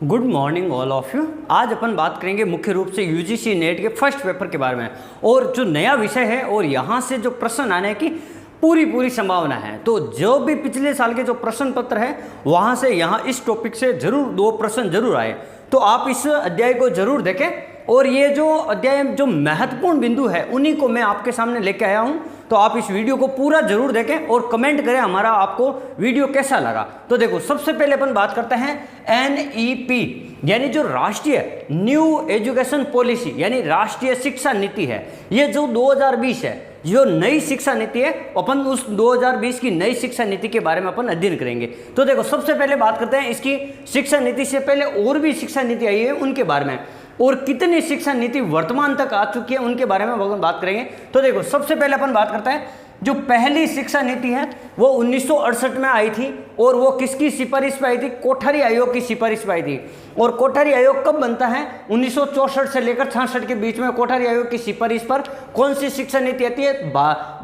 Good morning all of you. आज अपन बात करेंगे मुख्य रूप से यूजीसी नेट के फर्स्ट पेपर के बारे में और जो नया विषय है और यहाँ से जो प्रश्न आने की पूरी संभावना है। तो जो भी पिछले साल के जो प्रश्न पत्र है वहाँ से यहाँ इस टॉपिक से जरूर 2 प्रश्न जरूर आए, तो आप इस अध्याय को जरूर देखें। और ये जो अध्याय जो महत्वपूर्ण बिंदु है उन्हीं को मैं आपके सामने लेके आया हूँ, तो आप इस वीडियो को पूरा जरूर देखें और कमेंट करें हमारा आपको वीडियो कैसा लगा। तो देखो, सबसे पहले अपन बात करते हैं NEP यानी जो राष्ट्रीय न्यू एजुकेशन पॉलिसी यानी राष्ट्रीय शिक्षा नीति है। ये जो 2020 है, जो नई शिक्षा नीति है, अपन उस 2020 की नई शिक्षा नीति के बारे में अपन अध्ययन करेंगे। तो देखो, सबसे पहले बात करते हैं इसकी शिक्षा नीति से पहले और भी शिक्षा नीति आई है उनके बारे में, और कितनी शिक्षा नीति वर्तमान तक आ चुकी है उनके बारे में अपन बात करेंगे। तो देखो, सबसे पहले अपन बात करते हैं जो पहली शिक्षा नीति है वो 1968 में आई थी, और वो किसकी सिफारिश पे आई थी? कोठारी आयोग की सिफारिश पे आई थी। और कोठारी आयोग कब बनता है? 1964 से लेकर 66 के बीच में कोठारी आयोग की सिफारिश पर कौन सी शिक्षा नीति आती है?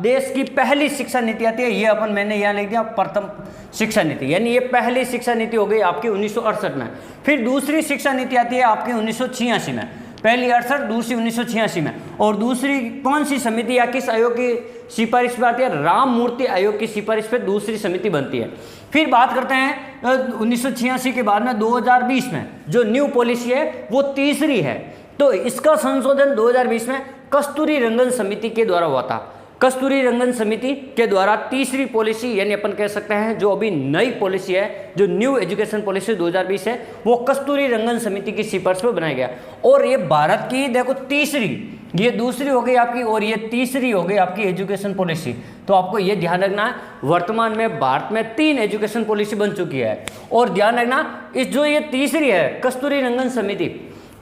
देश की पहली शिक्षा नीति आती है। ये मैंने यहाँ लिख दिया प्रथम शिक्षा नीति, यानी ये पहली शिक्षा नीति हो गई आपकी 1968 में। फिर दूसरी शिक्षा नीति आती है आपकी 1986 में। पहली 68, दूसरी 1986 में। और दूसरी कौन सी समिति या किस आयोग की सिफारिश पर आती है? राम मूर्ति आयोग की सिफारिश पर दूसरी समिति बनती है। फिर बात करते हैं 1986 के बाद में 2020 में जो न्यू पॉलिसी है वो तीसरी है। तो इसका संशोधन 2020 में कस्तूरी रंगन समिति के द्वारा हुआ था। कस्तूरी रंगन समिति के द्वारा तीसरी पॉलिसी, यानी अपन कह सकते हैं जो अभी नई पॉलिसी है, जो न्यू एजुकेशन पॉलिसी 2020 है, वो कस्तूरी रंगन समिति की सिफारिश पर बनाया गया। और ये भारत की देखो तीसरी, ये दूसरी हो गई आपकी और ये तीसरी हो गई आपकी एजुकेशन पॉलिसी। तो आपको ये ध्यान रखना है, वर्तमान में भारत में 3 एजुकेशन पॉलिसी बन चुकी है। और ध्यान रखना, इस जो ये तीसरी है कस्तूरी रंगन समिति,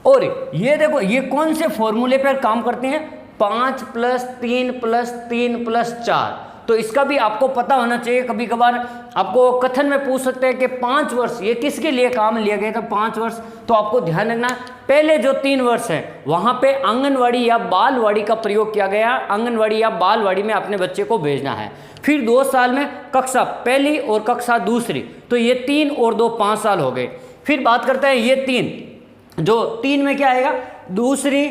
और ये देखो ये कौन से फॉर्मूले पर काम करते हैं? 5+3+3+4। तो इसका भी आपको पता होना चाहिए। कभी कभार आपको कथन में पूछ सकते हैं कि 5 वर्ष ये किसके लिए काम लिया गया था? 5 वर्ष। तो आपको ध्यान रखना, पहले जो 3 वर्ष है वहां पे आंगनवाड़ी या बालवाड़ी का प्रयोग किया गया। आंगनवाड़ी या बालवाड़ी में अपने बच्चे को भेजना है। फिर 2 साल में कक्षा पहली और कक्षा दूसरी, तो ये 3 और 2 5 साल हो गए। फिर बात करते हैं ये 3, जो 3 में क्या आएगा? दूसरी,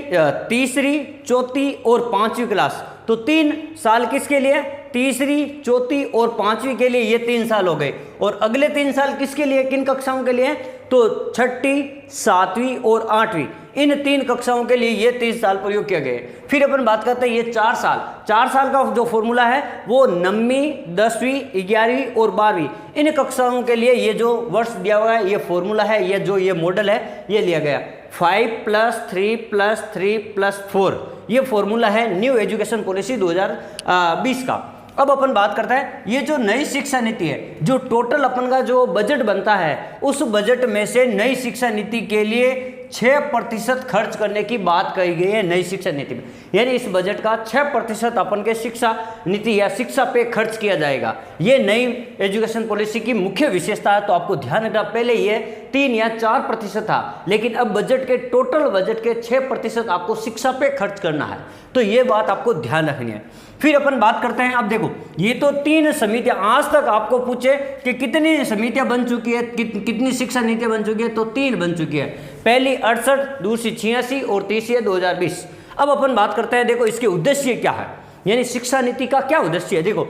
तीसरी, चौथी और 5वीं क्लास। तो 3 साल किसके लिए? तीसरी, चौथी और 5वीं के लिए, ये 3 साल हो गए। और अगले 3 साल किसके लिए, किन कक्षाओं के लिए? तो 6ठी, 7वीं और 8वीं, इन 3 कक्षाओं के लिए ये 3 साल प्रयोग किया गया। फिर अपन बात करते हैं ये 4 साल। 4 साल का जो फॉर्मूला है वो 9वीं, 10वीं, 11वीं और 12वीं, इन कक्षाओं के लिए ये जो वर्ष दिया हुआ है, ये फॉर्मूला है, ये जो ये मॉडल है, ये लिया गया 5+3+3+4। ये फॉर्मूला है न्यू एजुकेशन पॉलिसी 2020 का। अब अपन बात करते हैं ये जो नई शिक्षा नीति है, जो टोटल अपन का जो बजट बनता है, उस बजट में से नई शिक्षा नीति के लिए 6% खर्च करने की बात कही गई है नई शिक्षा नीति में। यानी इस बजट का 6% अपन के शिक्षा नीति या शिक्षा पे खर्च किया जाएगा। ये नई एजुकेशन पॉलिसी की मुख्य विशेषता है। तो आपको ध्यान रखना, पहले ये 3 या 4% था, लेकिन अब बजट के टोटल बजट के 6% आपको शिक्षा पे खर्च करना है। तो ये बात आपको ध्यान रखनी है। फिर अपन बात करते हैं, अब देखो ये तो 3 समितियां, आज तक आपको पूछे कि कितनी समितियां बन चुकी है, कितनी शिक्षा नीतियां बन चुकी है, तो 3 बन चुकी है। पहली 68, दूसरी 86 और तीसरी है 2020। अब अपन बात करते हैं, देखो इसके उद्देश्य क्या है, यानी शिक्षा नीति का क्या उद्देश्य है। देखो,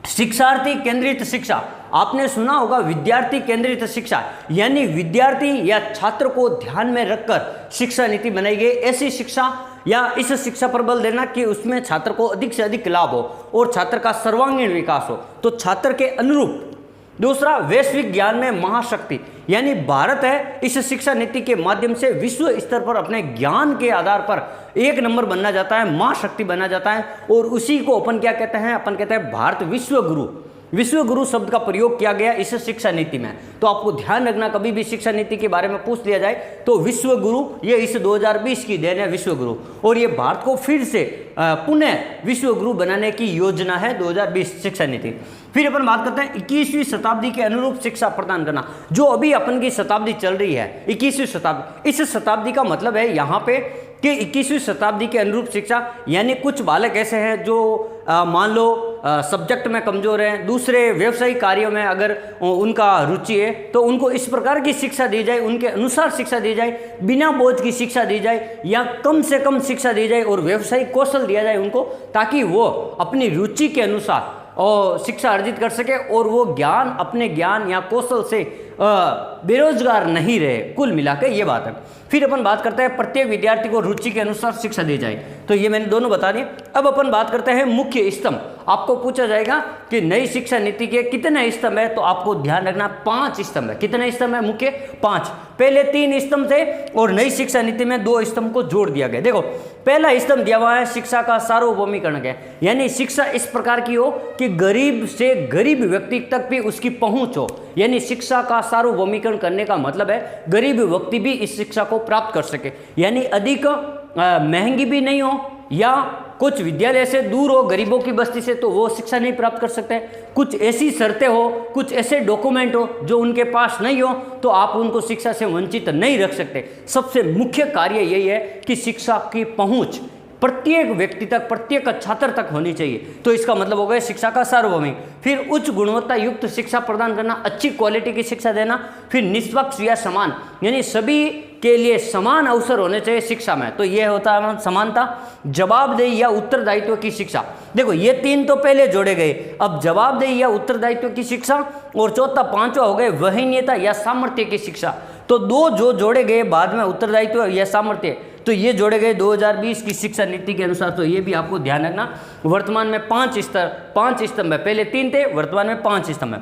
शिक्षार्थी केंद्रित शिक्षा, आपने सुना होगा विद्यार्थी केंद्रित शिक्षा, यानी विद्यार्थी या छात्र को ध्यान में रखकर शिक्षा नीति बनाई गई। ऐसी शिक्षा या इस शिक्षा पर बल देना कि उसमें छात्र को अधिक से अधिक लाभ हो और छात्र का सर्वांगीण विकास हो, तो छात्र के अनुरूप। दूसरा, वैश्विक ज्ञान में महाशक्ति, यानी भारत है इस शिक्षा नीति के माध्यम से विश्व स्तर पर अपने ज्ञान के आधार पर 1 नंबर बनना जाता है, महाशक्ति बनना जाता है। और उसी को अपन क्या कहते हैं? अपन कहते हैं भारत विश्व गुरु। विश्व गुरु शब्द का प्रयोग किया गया इस शिक्षा नीति में। तो आपको ध्यान रखना, कभी भी शिक्षा नीति के बारे में पूछ लिया जाए तो विश्व गुरु, ये इस 2020 की देन है विश्व गुरु, और ये भारत को फिर से पुनः विश्व गुरु बनाने की योजना है 2020 शिक्षा नीति। फिर अपन बात करते हैं 21वीं शताब्दी के अनुरूप शिक्षा प्रदान करना, जो अभी अपन की शताब्दी चल रही है 21वीं शताब्दी। इस शताब्दी का मतलब है यहाँ पे कि 21वीं शताब्दी के अनुरूप शिक्षा, यानी कुछ बालक ऐसे हैं जो मान लो सब्जेक्ट में कमज़ोर हैं, दूसरे व्यवसायिक कार्यों में अगर उनका रुचि है तो उनको इस प्रकार की शिक्षा दी जाए, उनके अनुसार शिक्षा दी जाए, बिना बोझ की शिक्षा दी जाए या कम से कम शिक्षा दी जाए और व्यवसायिक कौशल दिया जाए उनको, ताकि वो अपनी रुचि के अनुसार और शिक्षा अर्जित कर सके और वो ज्ञान अपने ज्ञान या कौशल से बेरोजगार नहीं रहे। कुल मिलाकर ये बात है। फिर अपन बात करते हैं प्रत्येक विद्यार्थी को रुचि के अनुसार शिक्षा दी जाए, तो ये मैंने दोनों बता दिए। अब अपन बात करते हैं मुख्य स्तंभ। आपको पूछा जाएगा कि नई शिक्षा नीति के कितने स्तंभ है, तो आपको ध्यान रखना 5 स्तंभ है। कितने स्तंभ है मुख्य? 5। पहले 3 स्तंभ थे और नई शिक्षा नीति में 2 स्तंभ को जोड़ दिया गया। देखो पहला स्तंभ दिया हुआ है शिक्षा का सार्वभौमिकरण है, यानी शिक्षा इस प्रकार की हो कि गरीब से गरीब व्यक्ति तक भी उसकी पहुंच हो। यानी शिक्षा का सार्वभौमिकरण करने का मतलब है गरीब व्यक्ति भी इस शिक्षा को प्राप्त कर सके, यानी अधिक महंगी भी नहीं हो या कुछ विद्यालय से दूर हो गरीबों की बस्ती से, तो वो शिक्षा नहीं प्राप्त कर सकते। कुछ ऐसी शर्तें हो, कुछ ऐसे डॉक्यूमेंट हो जो उनके पास नहीं हो, तो आप उनको शिक्षा से वंचित नहीं रख सकते। सबसे मुख्य कार्य यही है कि शिक्षा की पहुंच प्रत्येक व्यक्ति तक, प्रत्येक छात्र तक होनी चाहिए। तो इसका मतलब हो गया शिक्षा का सार्वभौमिक। फिर उच्च गुणवत्ता युक्त शिक्षा प्रदान करना, अच्छी क्वालिटी की शिक्षा देना। फिर निष्पक्ष या समान, यानी सभी के लिए समान अवसर होने चाहिए शिक्षा में, तो यह होता है समानता। जवाबदेही या उत्तरदायित्व की शिक्षा, देखो ये 3 तो पहले जोड़े गए, अब जवाबदेही या उत्तरदायित्व की शिक्षा और चौथा 5वां हो गए वहनीयता या सामर्थ्य की शिक्षा। तो 2 जो जोड़े गए बाद में, उत्तरदायित्व या सामर्थ्य, तो ये जोड़े गए 2020 की शिक्षा नीति के अनुसार। तो ये भी आपको ध्यान रखना। वर्तमान में 5 स्तंभ है, पहले 3 थे, वर्तमान में 5 स्तंभ है।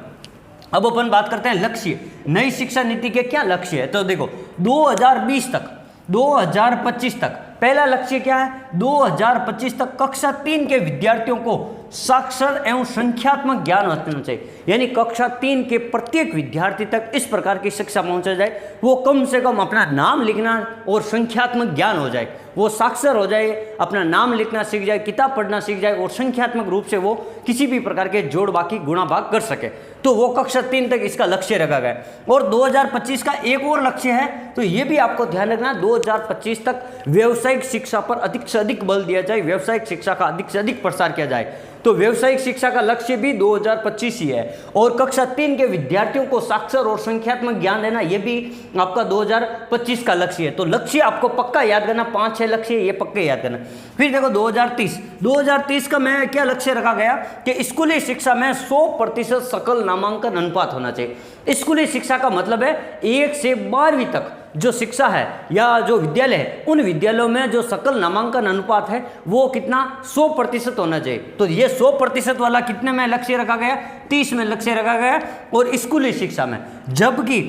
अब अपन बात करते हैं लक्ष्य। नई शिक्षा नीति के क्या लक्ष्य है, तो देखो 2020 तक 2025 तक पहला लक्ष्य क्या है? 2025 तक कक्षा 3 के विद्यार्थियों को साक्षर एवं संख्यात्मक ज्ञान होना चाहिए, यानी कक्षा 3 के प्रत्येक विद्यार्थी तक इस प्रकार की शिक्षा पहुंचा जाए, वो कम से कम अपना नाम लिखना और संख्यात्मक ज्ञान हो जाए, वो साक्षर हो जाए, अपना नाम लिखना सीख जाए, किताब पढ़ना सीख जाए और संख्यात्मक रूप से वो किसी भी प्रकार के जोड़ बाकी गुणा भाग कर सके। तो वो कक्षा 3 तक इसका लक्ष्य रखा गया है। और 2025 का एक और लक्ष्य है, तो ये भी आपको ध्यान रखना, 2025 तक व्यावसायिक शिक्षा पर अधिक से अधिक बल दिया जाए, व्यावसायिक शिक्षा का अधिक से अधिक प्रसार किया जाए। तो व्यावसायिक शिक्षा का लक्ष्य भी 2025 ही है। और कक्षा 3 के विद्यार्थियों को साक्षर और संख्यात्मक ज्ञान देना, यह भी आपका 2025 का लक्ष्य है। तो लक्ष्य आपको पक्का याद करना, 5-6 लक्ष्य ये पक्के याद करना। फिर देखो 2030 का मैं क्या लक्ष्य रखा गया कि स्कूली शिक्षा में 100% सकल नामांकन अनुपात होना चाहिए। स्कूली शिक्षा का मतलब है 1 से 12वीं तक जो शिक्षा है या जो विद्यालय है, उन विद्यालयों में जो सकल नामांकन अनुपात है वो कितना 100% होना चाहिए। तो ये 100% वाला कितने में लक्ष्य रखा गया? 30 में लक्ष्य रखा गया। और स्कूली शिक्षा में जबकि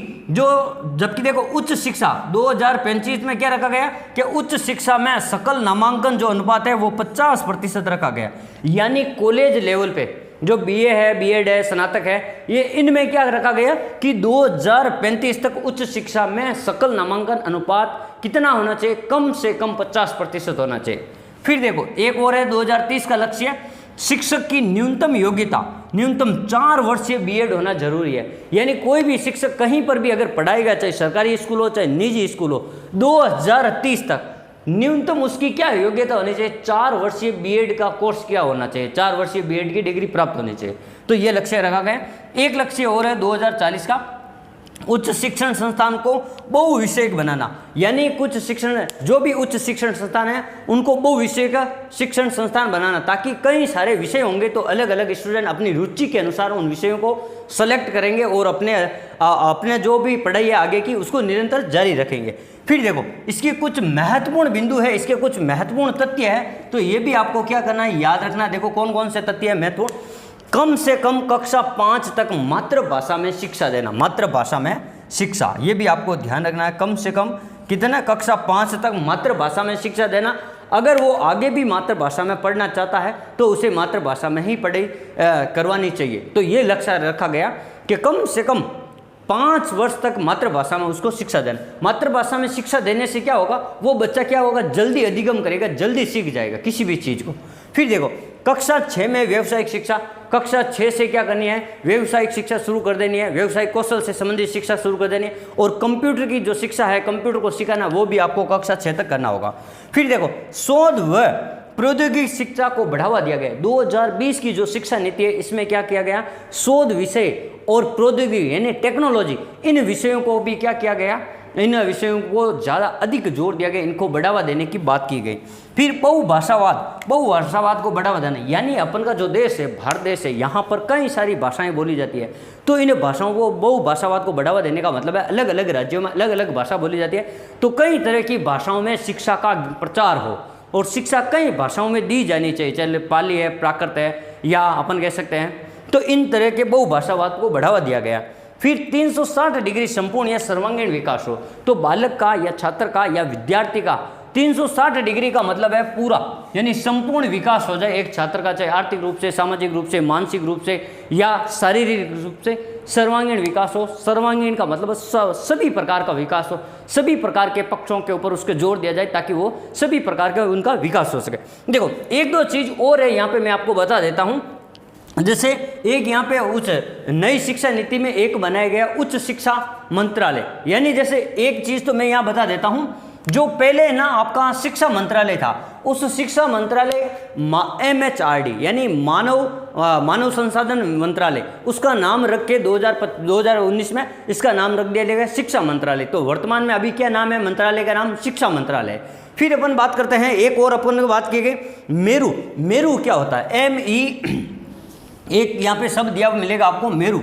देखो उच्च शिक्षा 2035 में क्या रखा गया कि उच्च शिक्षा में सकल नामांकन जो अनुपात है वो 50% रखा गया, यानी कॉलेज लेवल पे जो बीए है, बीएड है, स्नातक है, ये इनमें क्या रखा गया कि 2035 तक उच्च शिक्षा में सकल नामांकन अनुपात कितना होना चाहिए? कम से कम 50% होना चाहिए। फिर देखो एक और है 2030 का लक्ष्य, शिक्षक की न्यूनतम योग्यता, न्यूनतम 4 वर्षीय बीएड होना जरूरी है। यानी कोई भी शिक्षक कहीं पर भी अगर पढ़ाएगा, चाहे सरकारी स्कूल हो चाहे निजी स्कूल हो, 2030 तक न्यूनतम उसकी क्या योग्यता होनी चाहिए? 4 वर्षीय बीएड का कोर्स क्या होना चाहिए? 4 वर्षीय बीएड की डिग्री प्राप्त होनी चाहिए। तो ये लक्ष्य रखा गया। एक लक्ष्य और है 2040 का, उच्च शिक्षण संस्थान को बहुविषयक बनाना, यानी कुछ शिक्षण जो भी उच्च शिक्षण संस्थान है उनको बहुविषयक शिक्षण संस्थान बनाना, ताकि कई सारे विषय होंगे तो अलग अलग स्टूडेंट अपनी रुचि के अनुसार उन विषयों को सेलेक्ट करेंगे और अपने जो भी पढ़ाई है आगे की उसको निरंतर जारी रखेंगे। फिर देखो इसके कुछ महत्वपूर्ण बिंदु है, इसके कुछ महत्वपूर्ण तथ्य है, तो ये भी आपको क्या करना है, याद रखना। देखो कौन कौन से तथ्य है महत्वपूर्ण। कम से कम कक्षा 5 तक मातृभाषा में शिक्षा देना, मातृभाषा में शिक्षा, ये भी आपको ध्यान रखना है। कम से कम कितना? कक्षा 5 तक मातृभाषा में शिक्षा देना। अगर वो आगे भी मातृभाषा में पढ़ना चाहता है तो उसे मातृभाषा में ही पढ़ाई करवानी चाहिए। तो ये लक्ष्य रखा गया कि कम से कम 5 वर्ष तक मातृभाषा में उसको शिक्षा देना। मातृभाषा में शिक्षा देने से क्या होगा, वो बच्चा क्या होगा, जल्दी अधिगम करेगा, जल्दी सीख जाएगा किसी भी चीज़ को। फिर देखो कक्षा 6 में व्यावसायिक शिक्षा, कक्षा 6 से क्या करनी है, व्यावसायिक शिक्षा शुरू कर देनी है, व्यावसायिक कौशल से संबंधित शिक्षा शुरू कर देनी है। और कंप्यूटर की जो शिक्षा है, कंप्यूटर को सिखाना, वो भी आपको कक्षा 6 तक करना होगा। फिर देखो शोध व प्रौद्योगिकी शिक्षा को बढ़ावा दिया गया। 2020 की जो शिक्षा नीति है इसमें क्या किया गया, शोध विषय और प्रौद्योगिकी यानी टेक्नोलॉजी, इन विषयों को भी क्या किया गया, इन विषयों को ज़्यादा अधिक जोर दिया गया, इनको बढ़ावा देने की बात की गई। फिर बहुभाषावाद को बढ़ावा देना, यानी अपन का जो देश है, भारत देश है, यहाँ पर कई सारी भाषाएं बोली जाती है, तो इन भाषाओं को, बहुभाषावाद को बढ़ावा देने का मतलब है अलग अलग राज्यों में अलग अलग भाषा बोली जाती है, तो कई तरह की भाषाओं में शिक्षा का प्रचार हो और शिक्षा कई भाषाओं में दी जानी चाहिए, चाहे पाली है, प्राकृत है, या अपन कह सकते हैं, तो इन तरह के बहुभाषावाद को बढ़ावा दिया गया। फिर 360 डिग्री संपूर्ण या सर्वांगीण विकास हो, तो बालक का या छात्र का या विद्यार्थी का 360 डिग्री का मतलब है पूरा, यानी संपूर्ण विकास हो जाए एक छात्र का, चाहे आर्थिक रूप से, सामाजिक रूप से, मानसिक रूप से या शारीरिक रूप से सर्वांगीण विकास हो। सर्वांगीण का मतलब सभी प्रकार का विकास हो, सभी प्रकार के पक्षों के ऊपर उसके जोर दिया जाए ताकि वो सभी प्रकार का उनका विकास हो सके। देखो एक दो चीज़ और है यहाँ पे मैं आपको बता देता हूँ, जैसे एक यहाँ पे उच्च नई शिक्षा नीति में एक बनाया गया उच्च शिक्षा मंत्रालय, यानी जैसे एक चीज़ तो मैं यहाँ बता देता हूँ, जो पहले ना आपका शिक्षा मंत्रालय था, उस शिक्षा मंत्रालय MHRD यानी मानव संसाधन मंत्रालय, उसका नाम रख के 2019 में इसका नाम रख दिया गया शिक्षा मंत्रालय। तो वर्तमान में अभी क्या नाम है मंत्रालय का नाम, शिक्षा मंत्रालय। फिर अपन बात करते हैं एक और, अपन बात की गई मेरू। मेरू क्या होता है, MERU, एक यहाँ पे शब्द दिया मिलेगा आपको मेरू,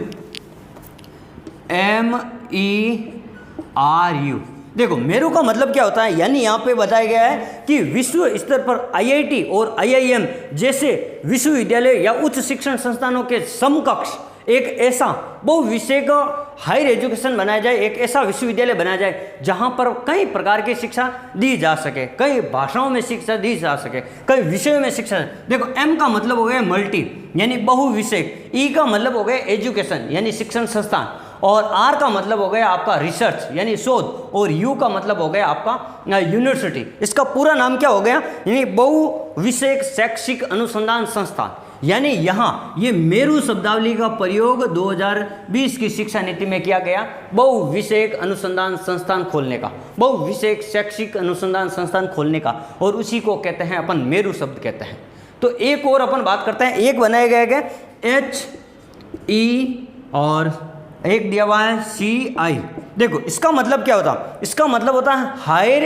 MERU। देखो मेरू का मतलब क्या होता है, यानी यहाँ पे बताया गया है कि विश्व स्तर पर IIT और IIM जैसे विश्वविद्यालय या उच्च शिक्षण संस्थानों के समकक्ष एक ऐसा बहुविषय का हायर एजुकेशन बनाया जाए, एक ऐसा विश्वविद्यालय बनाया जाए जहाँ पर कई प्रकार की शिक्षा दी जा सके, कई भाषाओं में शिक्षा दी जा सके, कई विषयों में शिक्षा। देखो M का मतलब हो गया मल्टी यानी बहुविषय, E का मतलब हो गया एजुकेशन यानी शिक्षण संस्थान, और R का मतलब हो गया आपका रिसर्च यानी शोध, और U का मतलब हो गया आपका यूनिवर्सिटी। इसका पूरा नाम क्या हो गया, यानी बहुविषयक शैक्षिक अनुसंधान संस्थान। यानी यहाँ ये मेरू शब्दावली का प्रयोग 2020 की शिक्षा नीति में किया गया, बहुविषयक अनुसंधान संस्थान खोलने का, बहुविषयक शैक्षिक अनुसंधान संस्थान खोलने का, और उसी को कहते हैं अपन मेरू शब्द कहते हैं। तो एक और अपन बात करते हैं, एक बनाया गया है HE और एक दिया हुआ है CI। देखो इसका मतलब क्या होता है, इसका मतलब होता है higher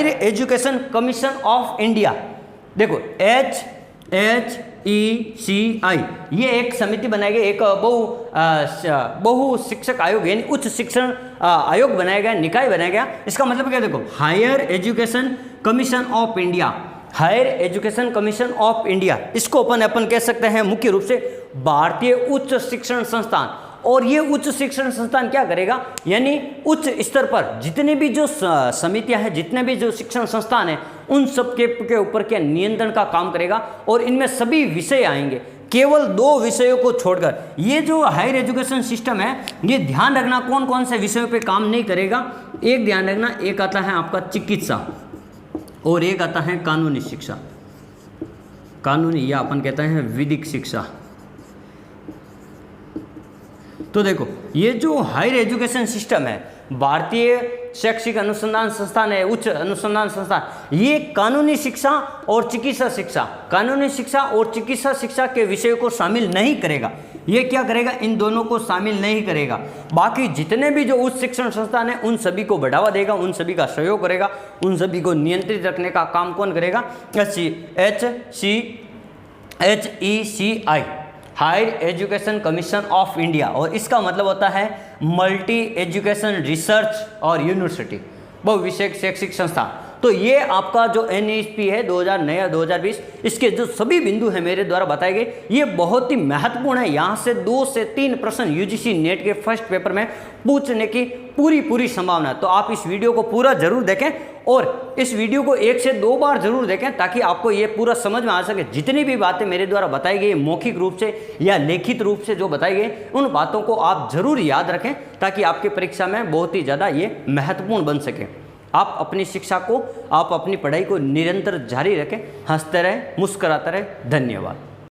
education commission of India. देखो HECI ये एक समिति बनाई गई, एक बहु शिक्षक आयोग यानी उच्च शिक्षण आयोग बनाया गया, निकाय बनाया गया। इसका मतलब क्या, देखो higher education commission of India, higher education commission of India, इसको अपन कह सकते हैं मुख्य रूप से भारतीय उच्च शिक्षण संस्थान। और ये उच्च शिक्षण संस्थान क्या करेगा, यानी उच्च स्तर पर जितने भी जो समितियां हैं, जितने भी जो शिक्षण संस्थान हैं, उन सब के ऊपर क्या नियंत्रण का काम करेगा, और इनमें सभी विषय आएंगे, केवल 2 विषयों को छोड़कर। ये जो हायर एजुकेशन सिस्टम है, ये ध्यान रखना कौन कौन से विषयों पे काम नहीं करेगा। एक ध्यान रखना, एक आता है आपका चिकित्सा और एक आता है कानूनी शिक्षा, कानूनी या अपन कहते हैं विधिक शिक्षा। तो देखो ये जो हायर एजुकेशन सिस्टम है, भारतीय शैक्षिक अनुसंधान संस्थान है, उच्च अनुसंधान संस्थान, ये कानूनी शिक्षा और चिकित्सा शिक्षा, कानूनी शिक्षा और चिकित्सा शिक्षा के विषयों को शामिल नहीं करेगा। ये क्या करेगा, इन दोनों को शामिल नहीं करेगा। बाकी जितने भी जो उच्च शिक्षण संस्थान है उन सभी को बढ़ावा देगा, उन सभी का सहयोग करेगा, उन सभी को नियंत्रित रखने का काम कौन करेगा, HECI higher education commission of India. और इसका मतलब होता है मल्टी एजुकेशन रिसर्च और यूनिवर्सिटी, बहुविषयक शैक्षिक संस्थान। तो ये आपका जो NEP है 2020, इसके जो सभी बिंदु हैं मेरे द्वारा बताए गए, ये बहुत ही महत्वपूर्ण है। यहाँ से 2 से 3 प्रश्न UGC नेट के फर्स्ट पेपर में पूछने की पूरी संभावना है। तो आप इस वीडियो को पूरा जरूर देखें और इस वीडियो को 1 से 2 बार जरूर देखें ताकि आपको ये पूरा समझ में आ सके। जितनी भी बातें मेरे द्वारा बताई गई मौखिक रूप से या लिखित रूप से जो बताई गई, उन बातों को आप जरूर याद रखें ताकि आपकी परीक्षा में बहुत ही ज़्यादा ये महत्वपूर्ण बन सके। आप अपनी शिक्षा को, आप अपनी पढ़ाई को निरंतर जारी रखें, हंसते रहें, मुस्कुराते रहें। धन्यवाद।